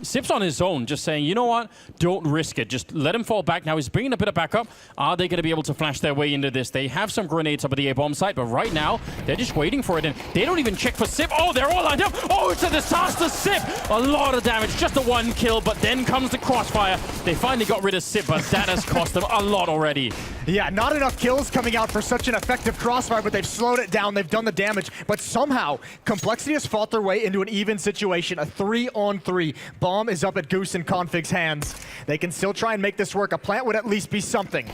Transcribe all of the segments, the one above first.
Sip's on his own, just saying, you know what? Don't risk it. Just let him fall back. Now he's bringing a bit of backup. Are they going to be able to flash their way into this? They have some grenades up at the A-bomb site, but right now, they're just waiting for it, and they don't even check for Sip. Oh, they're all lined up. Oh, it's a disaster. Sip! A lot of damage. Just a one kill, but then comes the crossfire. They finally got rid of Sip, but that has cost them a lot already. Yeah, not enough kills coming out for such an effective crossfire, but they've slowed it down. They've done the damage, but somehow, Complexity has fought their way into an even situation, a 3-on-3. Bomb is up at Goose and Config's hands. They can still try and make this work. A plant would at least be something.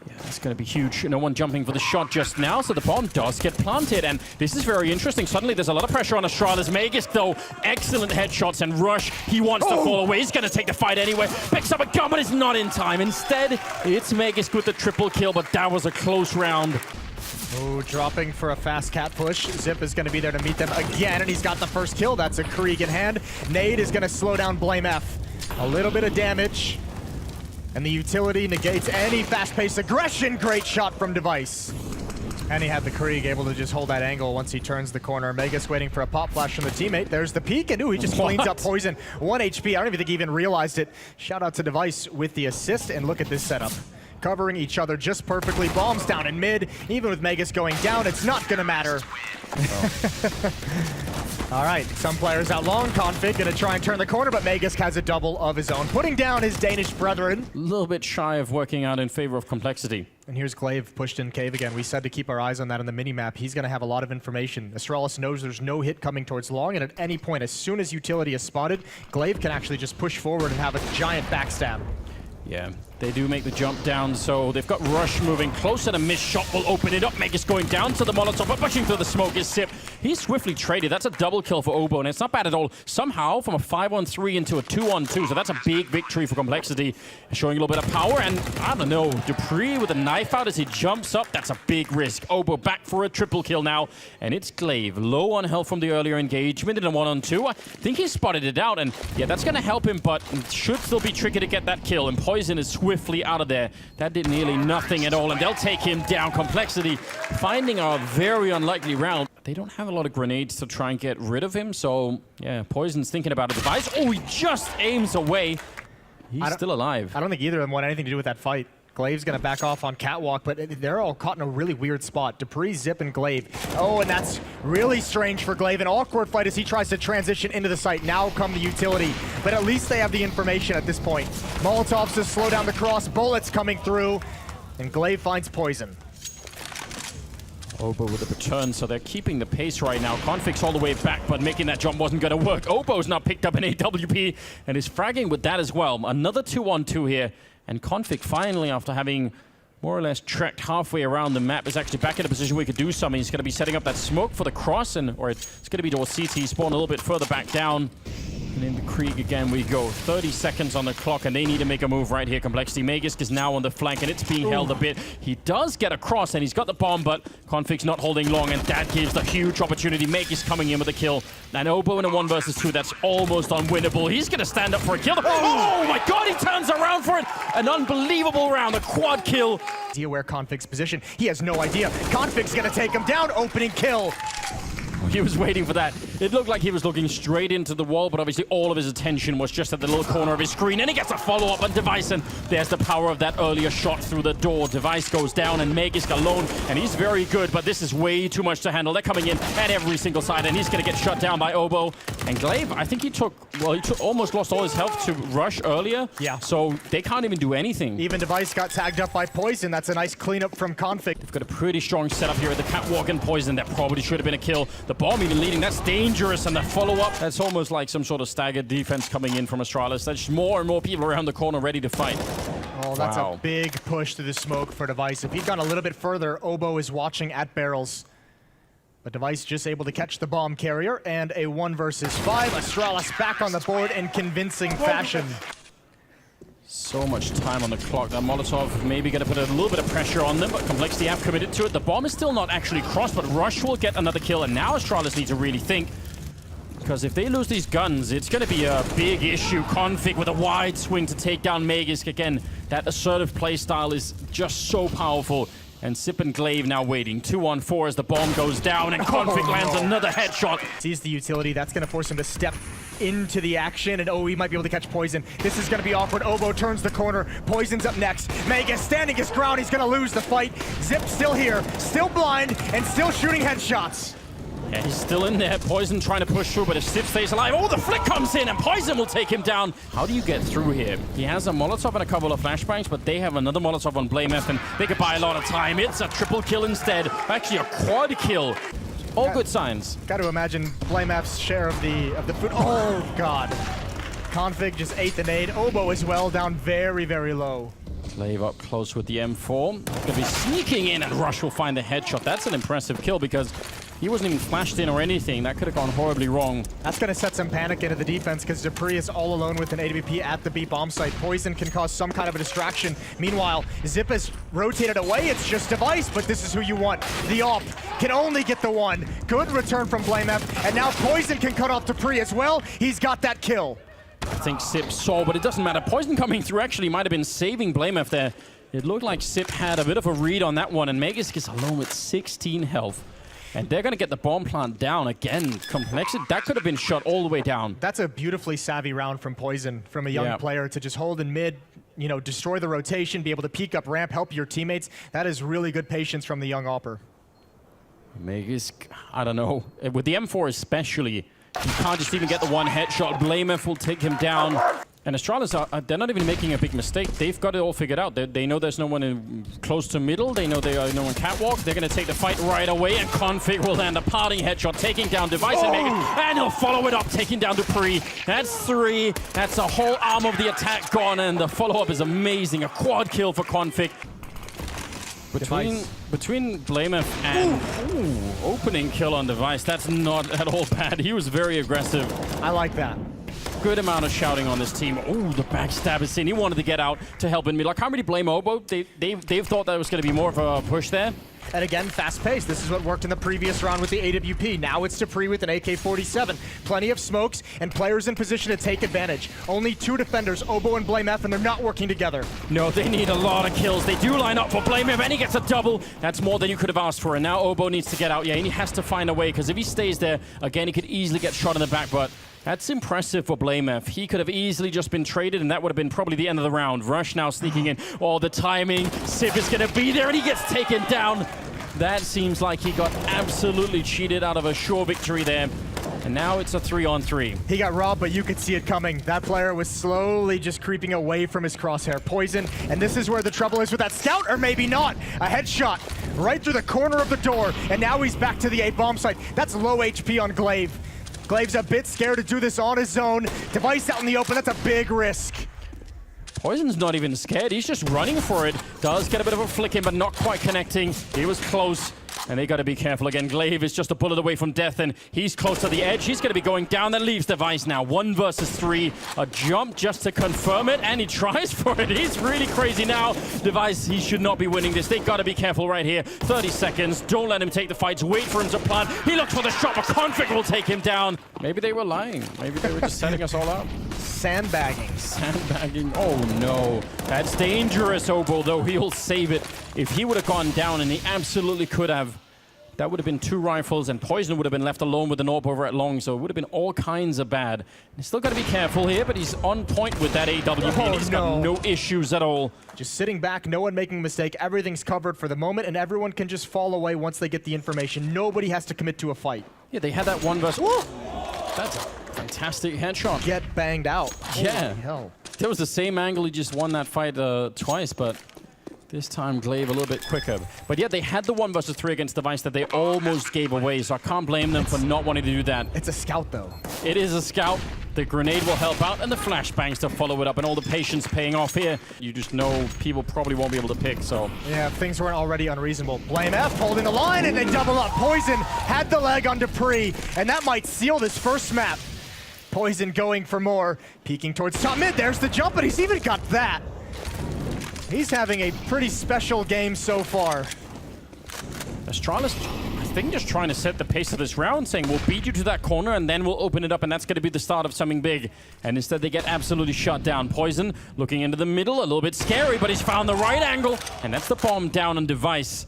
Yeah, that's going to be huge. No one jumping for the shot just now, so the bomb does get planted, and this is very interesting. Suddenly, there's a lot of pressure on Astralis. Magus, though, excellent headshots, and Rush, he wants to fall away. He's going to take the fight anyway. Picks up a gun, but it's not in time. Instead, it's Magus with the triple kill, but that was a close round. Oh, dropping for a fast cat push. Zip is going to be there to meet them again, and he's got the first kill. That's a Krieg in hand. Nade is going to slow down Blame F. A little bit of damage, and the utility negates any fast-paced aggression. Great shot from Device. And he had the Krieg able to just hold that angle once he turns the corner. Magus waiting for a pop flash from the teammate. There's the peek, and ooh, he just cleans up Poison. 1 HP. I don't even think he even realized it. Shout out to Device with the assist, and look at this setup. Covering each other just perfectly. Bombs down in mid. Even with Magus going down, it's not gonna matter. All right, some players out long. Config gonna try and turn the corner, but Magus has a double of his own, putting down his Danish brethren. A little bit shy of working out in favor of Complexity. And here's Glaive pushed in cave again. We said to keep our eyes on that on the minimap. He's gonna have a lot of information. Astralis knows there's no hit coming towards long, and at any point, as soon as utility is spotted, Glaive can actually just push forward and have a giant backstab. Yeah, they do make the jump down, so they've got Rush moving closer. The missed shot will open it up. Magus going down to the Molotov, but pushing through the smoke is Sip. He's swiftly traded. That's a double kill for Obo, and it's not bad at all. Somehow, from a 5-on-3 into a 2-on-2, so that's a big victory for Complexity. Showing a little bit of power, and I don't know, Dupree with a knife out as he jumps up. That's a big risk. Obo back for a triple kill now, and it's Glaive. Low on health from the earlier engagement in a 1-on-2. I think he spotted it out, and yeah, that's going to help him, but it should still be tricky to get that kill, and Poison is swiftly out of there. That did nearly nothing at all, and they'll take him down. Complexity finding a very unlikely round. They don't have a lot of grenades to try and get rid of him, so yeah, Poison's thinking about a device. Oh, he just aims away. He's still alive. I don't think either of them want anything to do with that fight. Glaive's gonna back off on Catwalk, but they're all caught in a really weird spot. Dupree, Zip, and Glaive. Oh, and that's really strange for Glaive. An awkward fight as he tries to transition into the site. Now come the utility, but at least they have the information at this point. Molotovs to slow down the cross, bullets coming through, and Glaive finds Poison. Obo with a return, so they're keeping the pace right now. Config's all the way back, but making that jump wasn't going to work. Obo's now picked up an AWP and is fragging with that as well. Another 2-on-2 here, and Config finally, after having more or less trekked halfway around the map, is actually back in a position where he could do something. He's going to be setting up that smoke for the cross, or it's going to be towards CT, spawn a little bit further back down. And into Krieg again we go. 30 seconds on the clock, and they need to make a move right here. Complexity. Magus is now on the flank, and it's being held a bit. He does get across, and he's got the bomb, but Config's not holding long, and that gives the huge opportunity. Magus coming in with a kill. And Obo in a 1 versus 2, that's almost unwinnable. He's going to stand up for a kill. Oh my god, he turns around for it! An unbelievable round, a quad kill. Idea where Config's position. He has no idea. Config's going to take him down. Opening kill. He was waiting for that. It looked like he was looking straight into the wall, but obviously all of his attention was just at the little corner of his screen, and he gets a follow-up on Device, and there's the power of that earlier shot through the door. Device goes down, and Magus alone, and he's very good, but this is way too much to handle. They're coming in at every single side, and he's going to get shut down by Obo. And Glaive, I think he almost lost all his health to Rush earlier. Yeah. So they can't even do anything. Even Device got tagged up by Poison. That's a nice cleanup from Config. They've got a pretty strong setup here at the Catwalk and Poison. That probably should have been a kill. The bomb even leading, that's dangerous, and the follow-up, that's almost like some sort of staggered defense coming in from Astralis. There's more and more people around the corner ready to fight. Oh, that's a big push to the smoke for Device. If he'd gone a little bit further, Obo is watching at barrels. But Device just able to catch the bomb carrier, and a 1 versus 5. Astralis back on the board in convincing fashion. So much time on the clock. That Molotov maybe going to put a little bit of pressure on them, but Complexity have committed to it. The bomb is still not actually crossed, but Rush will get another kill, and now Astralis need to really think. Because if they lose these guns, it's going to be a big issue. Config with a wide swing to take down Magus. Again, that assertive playstyle is just so powerful. And Sip and Glaive now waiting. 2-on-4 as the bomb goes down, and Config lands another headshot. Sees the utility. That's going to force him to step into the action, and he might be able to catch Poison. This is going to be awkward. Obo turns the corner. Poison's up next. Magus standing his ground. He's going to lose the fight. Zip still here, still blind, and still shooting headshots. Yeah, he's still in there. Poison trying to push through, but if Zip stays alive, oh, the flick comes in, and Poison will take him down. How do you get through here? He has a Molotov and a couple of flashbangs, but they have another Molotov on BlameF, and they could buy a lot of time. It's a triple kill instead. Actually, a quad kill. All good signs. Got to imagine BlameF's share of the food. Oh, God. Config just ate the nade. Obo as well, down very, very low. Glaive up close with the M4. Gonna be sneaking in, and Rush will find the headshot. That's an impressive kill because he wasn't even flashed in or anything. That could have gone horribly wrong. That's going to set some panic into the defense because Dupree is all alone with an AWP at the B bomb site. Poison can cause some kind of a distraction. Meanwhile, Zip has rotated away. It's just Device, but this is who you want. The AWP can only get the one. Good return from BlameF, and now Poison can cut off Dupree as well. He's got that kill. I think Sip saw, but it doesn't matter. Poison coming through actually might have been saving BlameF there. It looked like Sip had a bit of a read on that one, and Magus is alone with 16 health. And they're going to get the bomb plant down again. Complexity, that could have been shot all the way down. That's a beautifully savvy round from Poison, from a young player to just hold in mid, you know, destroy the rotation, be able to peek up ramp, help your teammates. That is really good patience from the young Opper. Magus, I don't know. With the M4 especially, you can't just even get the one headshot. BlameF will take him down. And Astralis, they're not even making a big mistake. They've got it all figured out. They know there's no one close to middle. They know they are no one catwalk. They're going to take the fight right away, and Config will land a parting headshot, taking down Device and Magus. And he'll follow it up, taking down Dupree. That's 3. That's a whole arm of the attack gone, and the follow-up is amazing. A quad kill for Config. Between BlameF and opening kill on Device, that's not at all bad. He was very aggressive. I like that. Good amount of shouting on this team. Oh, the backstab is in. He wanted to get out to help in middle. I can't really blame Obo. They've thought that was going to be more of a push there. And again, fast pace. This is what worked in the previous round with the AWP. Now it's Dupree with an AK-47. Plenty of smokes and players in position to take advantage. Only 2 defenders, Obo and BlameF, and they're not working together. No, they need a lot of kills. They do line up for BlameF, and he gets a double. That's more than you could have asked for. And now Obo needs to get out. Yeah, and he has to find a way, because if he stays there, again, he could easily get shot in the back, but that's impressive for BlameF. He could have easily just been traded, and that would have been probably the end of the round. Rush now sneaking in. Oh, the timing. Sip is going to be there, and he gets taken down. That seems like he got absolutely cheated out of a sure victory there. And now it's a 3-on-3. He got robbed, but you could see it coming. That player was slowly just creeping away from his crosshair. Poison, and this is where the trouble is with that scout, or maybe not. A headshot right through the corner of the door, and now he's back to the A bomb site. That's low HP on Glaive. Glaive's a bit scared to do this on his own. Device out in the open, that's a big risk. Poison's not even scared. He's just running for it. Does get a bit of a flick in, but not quite connecting. He was close. And they got to be careful again. Glaive is just a bullet away from death, and he's close to the edge. He's going to be going down. That leaves Device now. 1 versus 3. A jump just to confirm it, and he tries for it. He's really crazy now. Device, he should not be winning this. They got to be careful right here. 30 seconds. Don't let him take the fights. Wait for him to plant. He looks for the shot, but Config will take him down. Maybe they were lying. Maybe they were just setting us all up. Sandbagging. Sandbagging. Oh, no. That's dangerous, Obo, though. He'll save it. If he would have gone down, and he absolutely could have, that would have been 2 rifles, and Poison would have been left alone with an AWP over at long, so it would have been all kinds of bad. He's still got to be careful here, but he's on point with that AWP, and he's got no issues at all. Just sitting back, no one making a mistake. Everything's covered for the moment, and everyone can just fall away once they get the information. Nobody has to commit to a fight. Yeah, they had that 1 versus... Woo! That's a fantastic headshot. Get banged out. Yeah. Holy hell. That was the same angle. He just won that fight twice, but this time Glaive a little bit quicker. But yeah, they had the 1 versus 3 against Device that they almost gave away, so I can't blame them for not wanting to do that. It's a scout, though. It is a scout. The grenade will help out, and the flashbangs to follow it up, and all the patience paying off here. You just know people probably won't be able to pick, so. Yeah, things weren't already unreasonable. BlameF holding the line, and they double up. Poison had the leg on Dupree, and that might seal this first map. Poison going for more, peeking towards top mid. There's the jump, but he's even got that. He's having a pretty special game so far. Astralis, I think, just trying to set the pace of this round, saying we'll beat you to that corner and then we'll open it up, and that's going to be the start of something big. And instead they get absolutely shut down. Poison looking into the middle, a little bit scary, but he's found the right angle, and that's the bomb down on Device.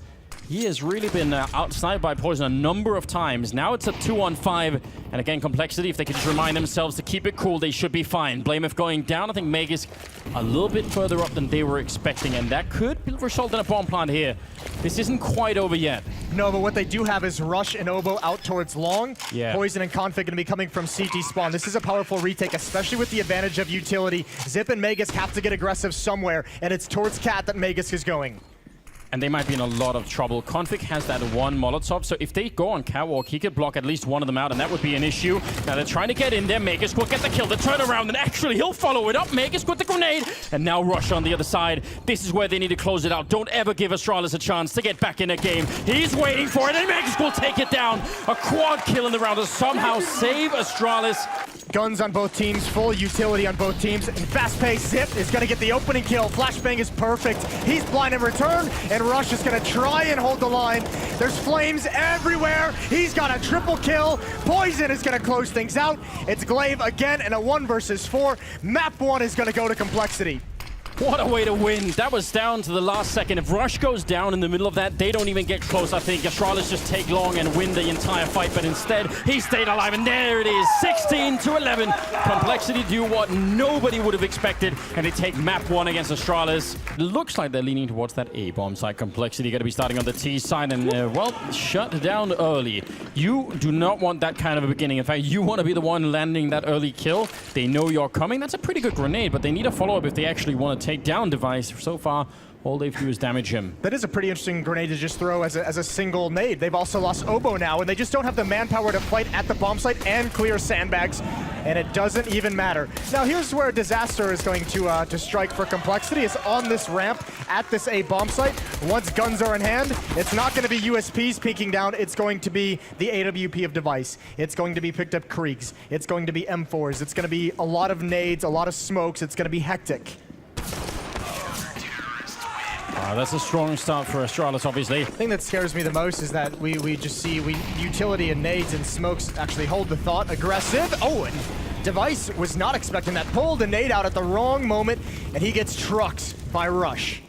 He has really been outside by Poison a number of times. Now it's a 2-on-5. And again, Complexity, if they can just remind themselves to keep it cool, they should be fine. Blameth going down. I think Magus a little bit further up than they were expecting. And that could result in a bomb plant here. This isn't quite over yet. No, but what they do have is Rush and Oboe out towards long. Yeah. Poison and Config going to be coming from CT spawn. This is a powerful retake, especially with the advantage of utility. Zip and Magus have to get aggressive somewhere, and it's towards Cat that Magus is going. And they might be in a lot of trouble. Config has that one Molotov, so if they go on Catwalk, he could block at least one of them out, and that would be an issue. Now they're trying to get in there. Magus will get the kill, the turnaround, and actually he'll follow it up. Magus with the grenade, and now Rush on the other side. This is where they need to close it out. Don't ever give Astralis a chance to get back in a game. He's waiting for it, and Magus will take it down. A quad kill in the round to somehow save Astralis. Guns on both teams, full utility on both teams, and fast-paced Zip is going to get the opening kill. Flashbang is perfect. He's blind in return, and Rush is going to try and hold the line. There's flames everywhere. He's got a triple kill. Poison is going to close things out. It's Glaive again in a 1 versus 4. Map 1 is going to go to Complexity. What a way to win. That was down to the last second. If Rush goes down in the middle of that, they don't even get close, I think. Astralis just take long and win the entire fight, but instead, he stayed alive, and there it is, 16-11. Complexity do what nobody would have expected, and they take map 1 against Astralis. Looks like they're leaning towards that A-bomb side. Complexity going to be starting on the T side, and, well, shut down early. You do not want that kind of a beginning. In fact, you want to be the one landing that early kill. They know you're coming. That's a pretty good grenade, but they need a follow-up if they actually want to take down Device. So far, all they've do is damage him. That is a pretty interesting grenade to just throw as a single nade. They've also lost Oboe now, and they just don't have the manpower to fight at the bomb site and clear sandbags, and it doesn't even matter. Now here's where Disaster is going to strike for Complexity. It's on this ramp at this A bomb site. Once guns are in hand, it's not going to be USPs peeking down. It's going to be the AWP of Device. It's going to be picked up Kriegs. It's going to be M4s. It's going to be a lot of nades, a lot of smokes. It's going to be hectic. That's a strong start for Astralis, obviously. The thing that scares me the most is that we just see utility and nades and smokes actually hold the thought. Aggressive. Oh, and Device was not expecting that. Pulled a nade out at the wrong moment, and he gets trucked by Rush.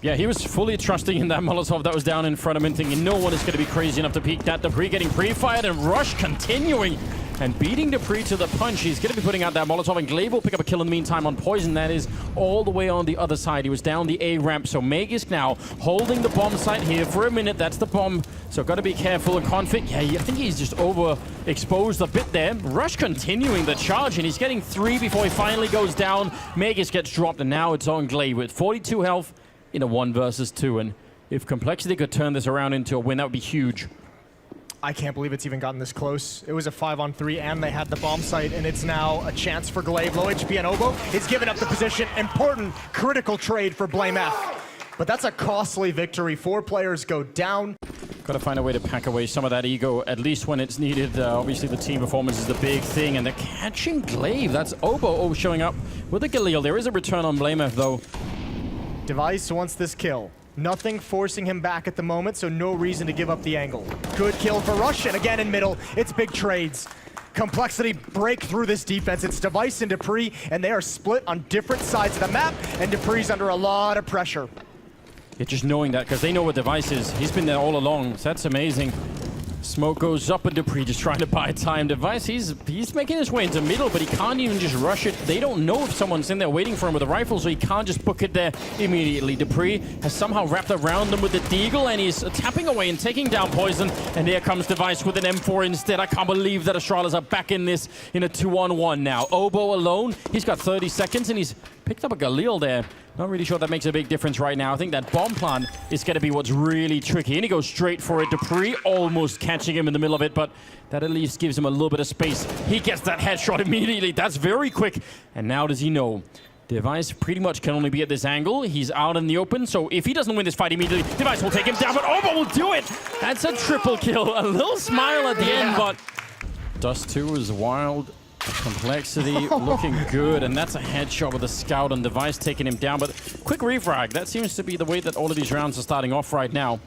Yeah, he was fully trusting in that Molotov that was down in front of him, thinking no one is going to be crazy enough to peek that. Dupree getting pre-fired, and Rush continuing and beating Dupree to the punch. He's going to be putting out that Molotov, and Glaive will pick up a kill in the meantime on Poison. That is all the way on the other side. He was down the A ramp, so Magus now holding the bomb site here for a minute. That's the bomb, so got to be careful. And Config, yeah, I think he's just overexposed a bit there. Rush continuing the charge, and he's getting 3 before he finally goes down. Magus gets dropped, and now it's on Glaive with 42 health in a 1 versus 2. And if Complexity could turn this around into a win, that would be huge. I can't believe it's even gotten this close. It was a 5-on-3, and they had the bomb site, and it's now a chance for Glaive. Low HP and Oboe is giving up the position. Important, critical trade for Blameth. But that's a costly victory. 4 players go down. Got to find a way to pack away some of that ego, at least when it's needed. Obviously, the team performance is the big thing, and they're catching Glaive. That's Oboe showing up with a Galil. There is a return on Blameth, though. Device wants this kill. Nothing forcing him back at the moment, so no reason to give up the angle. Good kill for Rush, and again in middle, it's big trades. Complexity break through this defense. It's Device and Dupree, and they are split on different sides of the map, and Dupree's under a lot of pressure. Yeah, just knowing that, because they know what Device is. He's been there all along, so that's amazing. Smoke goes up, and Dupree just trying to buy time. Device, he's making his way into middle, but he can't even just rush it. They don't know if someone's in there waiting for him with a rifle, so he can't just book it there immediately. Dupree has somehow wrapped around them with the Deagle, and he's tapping away and taking down Poison. And here comes Device with an M4 instead. I can't believe that Astralis are back in this in a 2-on-1 now. Oboe alone, he's got 30 seconds, and he's picked up a Galil there. Not really sure that makes a big difference right now. I think that bomb plant is going to be what's really tricky. And he goes straight for it. Dupree almost catching him in the middle of it, but that at least gives him a little bit of space. He gets that headshot immediately. That's very quick. And now does he know? Device pretty much can only be at this angle. He's out in the open, so if he doesn't win this fight immediately, Device will take him down, but Oboe will do it! That's a triple kill. A little smile at the end, but Dust 2 is wild. Complexity looking good, and that's a headshot with a scout on Device taking him down, but quick refrag. That seems to be the way that all of these rounds are starting off right now.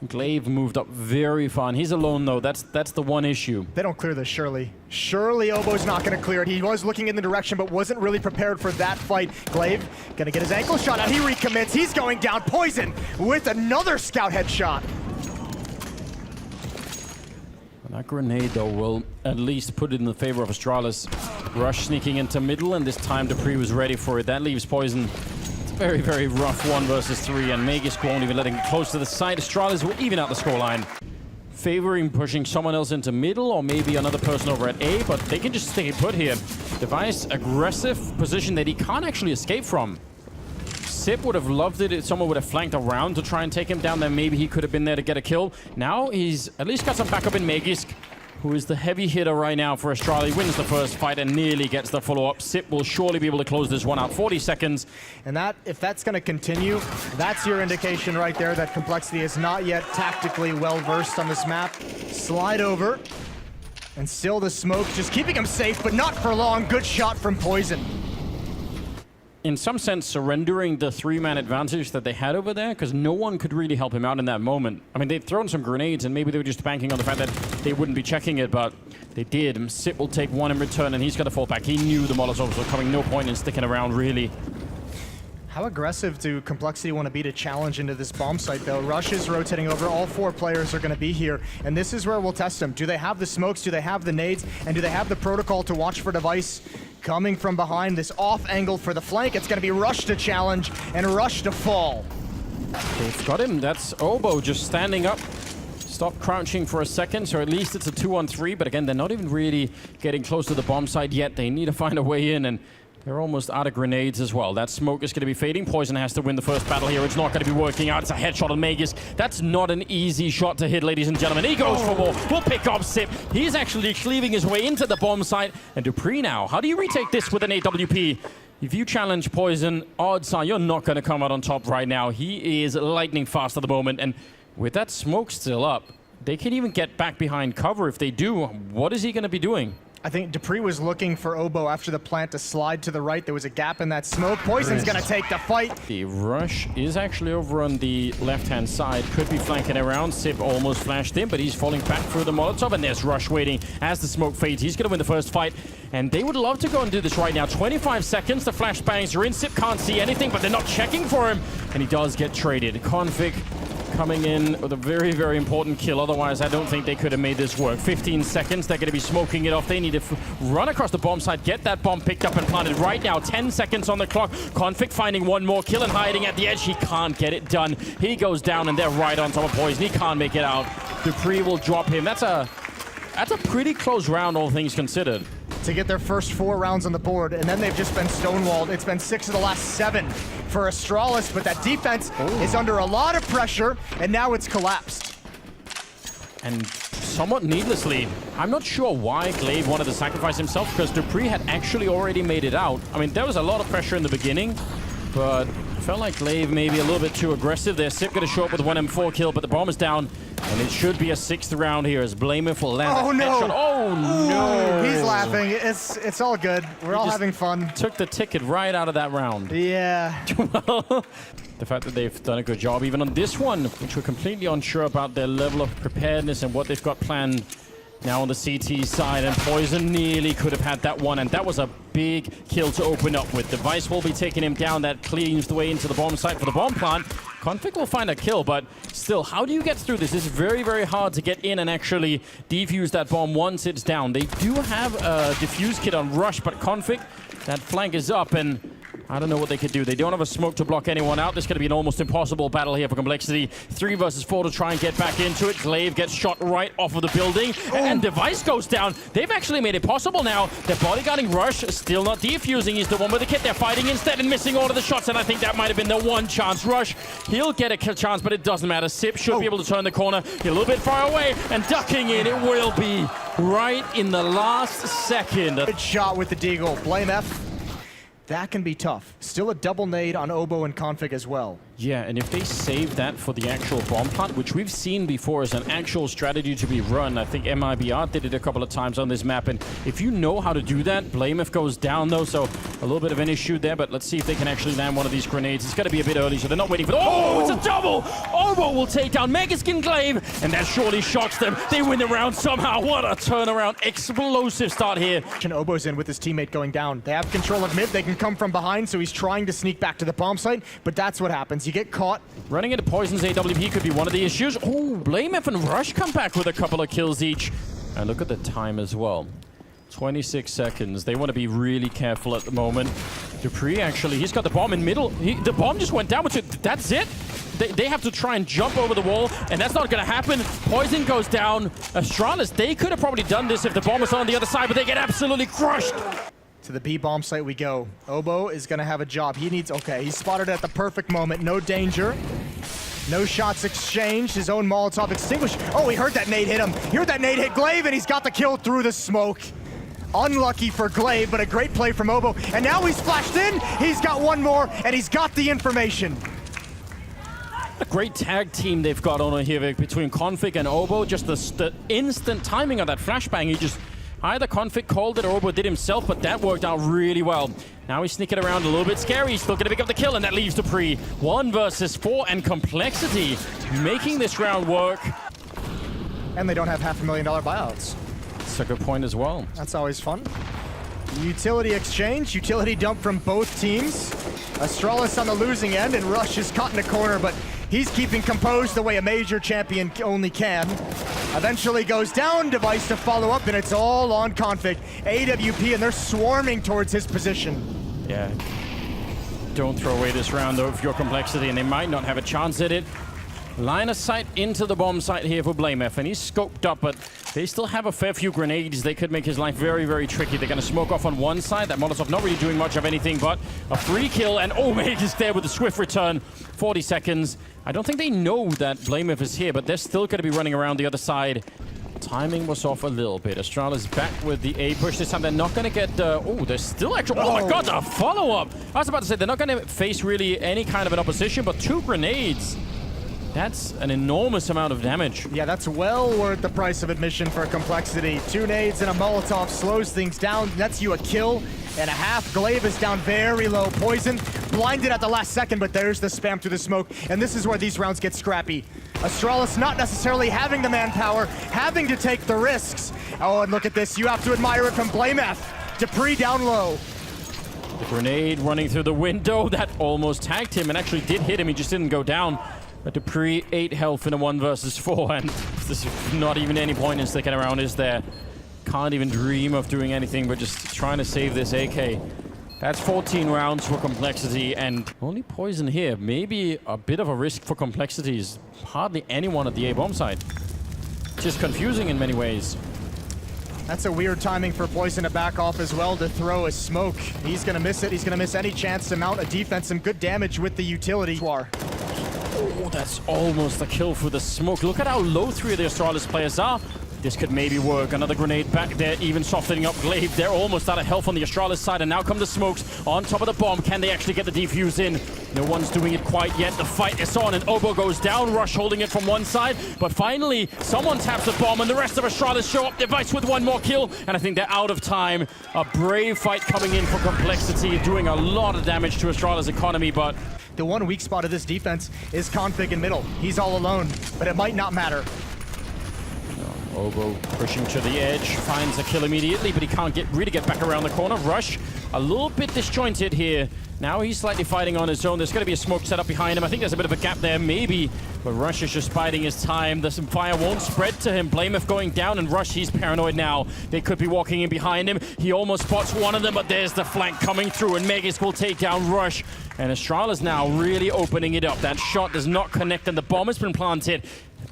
Glaive moved up very far, and he's alone though. That's the one issue. They don't clear this, surely. Surely Obo's not going to clear it. He was looking in the direction, but wasn't really prepared for that fight. Glaive going to get his ankle shot out. He recommits. He's going down. Poison with another scout headshot. That grenade, though, will at least put it in the favor of Astralis. Rush sneaking into middle, and this time Dupree was ready for it. That leaves Poison. It's a very, very rough 1 versus 3, and Magisk won't even let him get close to the side. Astralis will even out the scoreline. Favoring pushing someone else into middle, or maybe another person over at A, but they can just stay put here. Device, aggressive position that he can't actually escape from. Sip would have loved it if someone would have flanked around to try and take him down. Then maybe he could have been there to get a kill. Now he's at least got some backup in Magisk, who is the heavy hitter right now for Astralis. Wins the first fight and nearly gets the follow-up. Sip will surely be able to close this one out. 40 seconds. And that, if that's going to continue, that's your indication right there that Complexity is not yet tactically well-versed on this map. Slide over. And still the smoke, just keeping him safe, but not for long. Good shot from Poison. In some sense, surrendering the 3-man advantage that they had over there, because no one could really help him out in that moment. I mean, they'd thrown some grenades, and maybe they were just banking on the fact that they wouldn't be checking it, but they did. Sip will take one in return, and he's got to fall back. He knew the Molotovs were coming. No point in sticking around, really. How aggressive do Complexity want to be to challenge into this bomb site, though? Rush is rotating over. All 4 players are going to be here, and this is where we'll test them. Do they have the smokes? Do they have the nades? And do they have the protocol to watch for Device coming from behind this off angle for the flank? It's going to be Rush to challenge and Rush to fall. They've got him. That's Obo just standing up. Stop crouching for a second, so at least it's a 2-on-3, but again, they're not even really getting close to the bomb site yet. They need to find a way in, and they're almost out of grenades as well. That smoke is going to be fading. Poison has to win the first battle here. It's not going to be working out. It's a headshot on Magisk. That's not an easy shot to hit, ladies and gentlemen. He goes for more. We'll pick up Sip. He's actually cleaving his way into the bomb site. And Dupree now. How do you retake this with an AWP? If you challenge Poison, odds are you're not going to come out on top right now. He is lightning fast at the moment. And with that smoke still up, they can even get back behind cover. If they do, what is he going to be doing? I think Dupree was looking for Obo after the plant to slide to the right. There was a gap in that smoke. Poison's going to take the fight. The Rush is actually over on the left-hand side. Could be flanking around. Sip almost flashed in, but he's falling back through the Molotov, and there's Rush waiting as the smoke fades. He's going to win the first fight, and they would love to go and do this right now. 25 seconds, the flashbangs are in. Sip can't see anything, but they're not checking for him, and he does get traded. Config coming in with a very, very important kill. Otherwise, I don't think they could have made this work. 15 seconds, they're going to be smoking it off. They need to run across the bomb site, get that bomb picked up and planted right now. 10 seconds on the clock. Config finding one more kill and hiding at the edge. He can't get it done. He goes down, and they're right on top of Poison. He can't make it out. Dupree will drop him. That's a pretty close round, all things considered. To get their first 4 rounds on the board, and then they've just been stonewalled. It's been 6 of the last 7 for Astralis, but that defense is under a lot of pressure, and now it's collapsed. And somewhat needlessly, I'm not sure why Glaive wanted to sacrifice himself, because Dupree had actually already made it out. I mean, there was a lot of pressure in the beginning, but I felt like Glaive maybe a little bit too aggressive there. Sip going to show up with a 1 M4 kill, but the bomb is down. And it should be a 6th round here as Blamer will land Oh, a no. headshot. Oh, no. He's laughing. It's all good. We're all having fun. Took the ticket right out of that round. Yeah. The fact that they've done a good job, even on this one, which we're completely unsure about their level of preparedness and what they've got planned now on the CT side. And Poison nearly could have had that one, and that was a big kill to open up with. Device will be taking him down. That cleans the way into the bomb site for the bomb plant. Config will find a kill, but still, how do you get through this? It's very, very hard to get in and actually defuse that bomb once it's down. They do have a defuse kit on Rush, but Config, that flank is up, and I don't know what they could do. They don't have a smoke to block anyone out. This is going to be an almost impossible battle here for Complexity. 3 versus 4 to try and get back into it. Glaive gets shot right off of the building, and Device goes down. They've actually made it possible now. They're bodyguarding Rush, still not defusing. He's the one with the kit. They're fighting instead and missing all of the shots, and I think that might have been the one chance. Rush, he'll get a chance, but it doesn't matter. Sip should be able to turn the corner. He's a little bit far away, and ducking in, it will be right in the last second. Good shot with the deagle. Blame F. That can be tough. Still a double nade on Obo and Config as well. Yeah, and if they save that for the actual bomb plant, which we've seen before as an actual strategy to be run, I think MIBR did it a couple of times on this map, and if you know how to do that, Blameth goes down though, so a little bit of an issue there, but let's see if they can actually land one of these grenades. It's going to be a bit early, so they're not waiting for the... Oh, it's a double! Obo will take down Megaskin Glaive, and that surely shocks them. They win the round somehow. What a turnaround. Explosive start here. And Obo's in with his teammate going down. They have control of mid. They can come from behind, so he's trying to sneak back to the bomb site, but that's what happens. You get caught. Running into Poison's AWP could be one of the issues. Oh, Blameth and Rush come back with a couple of kills each. And look at the time as well. 26 seconds. They want to be really careful at the moment. Dupree, actually, he's got the bomb in middle. The bomb just went down, that's it. They have to try and jump over the wall, and that's not going to happen. Poison goes down. Astralis, they could have probably done this if the bomb was on the other side, but they get absolutely crushed. To the B bomb site we go. Obo is gonna have a job. He needs, okay, he's spotted at the perfect moment. No danger. No shots exchanged. His own Molotov extinguished. Oh, he heard that nade hit him. He heard that nade hit Glaive, and he's got the kill through the smoke. Unlucky for Glaive, but a great play from Obo. And now he's flashed in. He's got one more, and he's got the information. A great tag team they've got on here, Vic, between Config and Obo. Just the instant timing of that flashbang. He just... Either Config called it or Obo did himself, but that worked out really well. Now he's sneaking around a little bit scary. He's still going to pick up the kill, and that leaves Dupree. 1 versus 4, and Complexity making this round work. And they don't have $500,000 buyouts. That's a good point as well. That's always fun. Utility exchange, utility dump from both teams. Astralis on the losing end, and Rush is caught in a corner, but he's keeping composed the way a major champion only can. Eventually goes down, Device to follow up, and it's all on Config. AWP, and they're swarming towards his position. Yeah. Don't throw away this round, though, if you're Complexity, and they might not have a chance at it. Line of sight into the bomb site here for Blameth, and he's scoped up, but they still have a fair few grenades. They could make his life very, very tricky. They're going to smoke off on one side. That Molotov not really doing much of anything, but a free kill, and Omega's there with a swift return. 40 seconds. I don't think they know that Blameth is here, but they're still going to be running around the other side. Timing was off a little bit. Astralis back with the A push. This time they're not going to get... oh, they're still actually... Oh my god, a follow-up! I was about to say, they're not going to face really any kind of an opposition, but 2 grenades. That's an enormous amount of damage. Yeah, that's well worth the price of admission for Complexity. 2 nades and a Molotov slows things down, nets you a kill and a half. Glaive is down very low. Poison blinded at the last second, but there's the spam through the smoke, and this is where these rounds get scrappy. Astralis not necessarily having the manpower, having to take the risks. Oh, and look at this. You have to admire it from Blameth. Dupree down low. The grenade running through the window, that almost tagged him and actually did hit him. He just didn't go down. But Dupree, 8 health in a 1 versus 4, and there's not even any point in sticking around, is there? Can't even dream of doing anything but just trying to save this AK. That's 14 rounds for Complexity, and only Poison here. Maybe a bit of a risk for Complexities. Hardly anyone at the A-bomb side. Just confusing in many ways. That's a weird timing for Poison to back off as well, to throw a smoke. He's gonna miss it. He's gonna miss any chance to mount a defense. Some good damage with the utility. Oh, that's almost a kill for the smoke. Look at how low 3 of the Astralis players are. This could maybe work. Another grenade back there, even softening up Glaive. They're almost out of health on the Astralis side, and now come the smokes on top of the bomb. Can they actually get the defuse in? No one's doing it quite yet. The fight is on, and Obo goes down. Rush holding it from one side, but finally, someone taps the bomb, and the rest of Astralis show up. Device with 1 more kill, and I think they're out of time. A brave fight coming in for Complexity, doing a lot of damage to Astralis' economy, but... The one weak spot of this defense is Config in middle. He's all alone, but it might not matter. Obo pushing to the edge, finds a kill immediately, but he can't really get back around the corner. Rush, a little bit disjointed here. Now he's slightly fighting on his own. There's going to be a smoke set up behind him. I think there's a bit of a gap there, maybe. But Rush is just biding his time. The fire won't spread to him. Blameth going down, and Rush, he's paranoid now. They could be walking in behind him. He almost spots one of them, but there's the flank coming through, and Megas will take down Rush. And Astralis now really opening it up. That shot does not connect, and the bomb has been planted.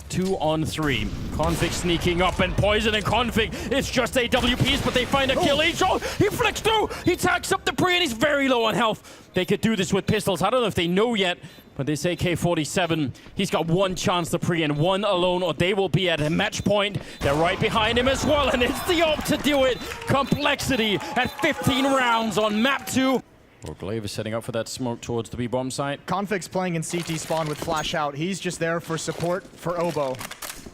2 on 3. Config sneaking up, and Poison and Config, it's just AWPs, but they find a kill each. Oh, he flicks through! He tags up Dupree, and he's very low on health. They could do this with pistols. I don't know if they know yet, but this AK-47, he's got 1 chance, Dupree, and 1 alone, or they will be at a match point. They're right behind him as well, and it's the op to do it. Complexity at 15 rounds on map 2. Well, Glaive is setting up for that smoke towards the B-bomb site. Config's playing in CT spawn with flash out. He's just there for support for Obo.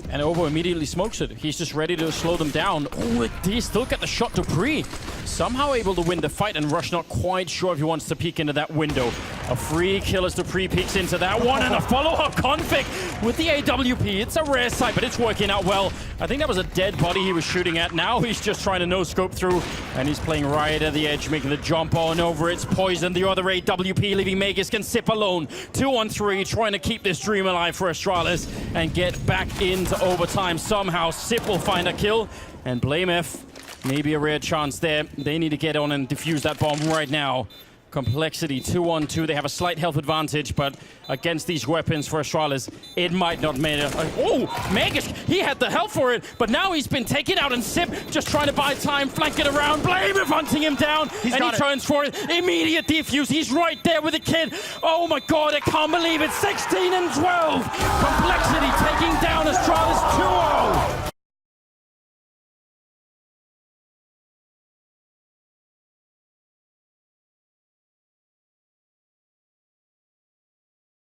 And Obo immediately smokes it. He's just ready to slow them down. Oh, he still got the shot. Dupree somehow able to win the fight, and Rush not quite sure if he wants to peek into that window. A free kill as Dupree peeks into that one, and a follow-up Config with the AWP. It's a rare sight, but it's working out well. I think that was a dead body he was shooting at. Now he's just trying to no-scope through, and he's playing right at the edge, making the jump on over. It's Poison, the other AWP, leaving Magus and Sip alone. 2-on-3, trying to keep this dream alive for Astralis and get back into overtime. Somehow Sip will find a kill, and Blame F, maybe a rare chance there. They need to get on and defuse that bomb right now. Complexity 2-on-2. They have a slight health advantage, but against these weapons for Astralis, it might not matter. Oh, Magus, he had the health for it, but now he's been taken out, and Sip just trying to buy time, flank it around. Blame F hunting him down, and he turns for it. Immediate defuse. He's right there with the kid. Oh my God, I can't believe it. 16 and 12. Complexity taking down Astralis 2-0.